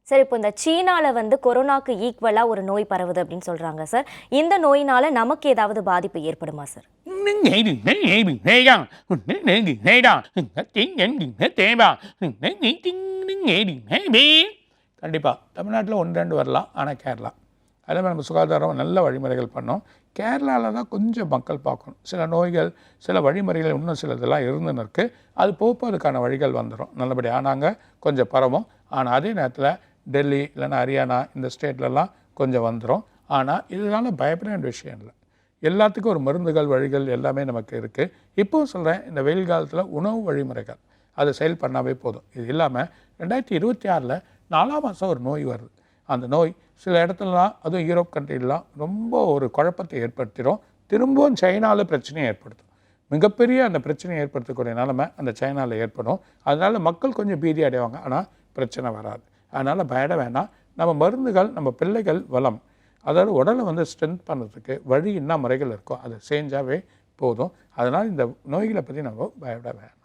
Sir, இப்போ இந்த சீனால வந்து கொரோனாக்கு ஈக்குவலா ஒரு நோய் பரவுது அப்படின்னு சொல்றாங்க சார். இந்த நோயினால நமக்கு ஏதாவது பாதிப்பு ஏற்படுமா சார்? கண்டிப்பாக தமிழ்நாட்டில் 1-2 வரலாம். ஆனால் கேரளா அதே மாதிரி நம்ம சுகாதாரம் நல்ல வழிமுறைகள் பண்ணோம். கேரளாவில் தான் கொஞ்சம் மக்கள் பார்க்கணும். சில நோய்கள் சில வழிமுறைகள் இன்னும் சிலதெல்லாம் இருந்துன்னு இருக்குது. அது போப்போ அதுக்கான வழிகள் வந்துடும் நல்லபடியாக. நாங்கள் கொஞ்சம் பரவும். ஆனால் அதே நேரத்தில் டெல்லி இல்லைன்னா ஹரியானா இந்த ஸ்டேட்லலாம் கொஞ்சம் வந்துடும். ஆனால் இதனால் பயப்பட வேண்டிய விஷயம் இல்லை. எல்லாத்துக்கும் ஒரு மருந்துகள் வழிகள் எல்லாமே நமக்கு இருக்குது. இப்போது சொல்கிறேன், இந்த வெயில் காலத்தில் உணவு வழிமுறைகள் அதை செயல் பண்ணாவே போதும். இது இல்லாமல் 2026 4ஆம் மாதம் ஒரு நோய் வருது. அந்த நோய் சில இடத்துலலாம், அதுவும் யூரோப் கண்ட்ரிலாம் ரொம்ப ஒரு குழப்பத்தை ஏற்படுத்திடும். திரும்பவும் சைனாவில் பிரச்சனையை ஏற்படுத்தும். மிகப்பெரிய அந்த பிரச்சனையை ஏற்படுத்தக்கூடிய நிலைமை அந்த சைனாவில் ஏற்படும். அதனால் மக்கள் கொஞ்சம் பீதி அடைவாங்க. ஆனால் பிரச்சனை வராது. அதனால் பயப்பட வேணாம். நம்ம மருந்துகள் நம்ம பிள்ளைகள் வளம், அதாவது உடலை வந்து ஸ்ட்ரென்த் பண்ணுறதுக்கு வழி என்ன முறைகள் இருக்கோ அதை செஞ்சாவே போதும். அதனால் இந்த நோய்களை பற்றி நம்ம பயப்பட வேணாம்.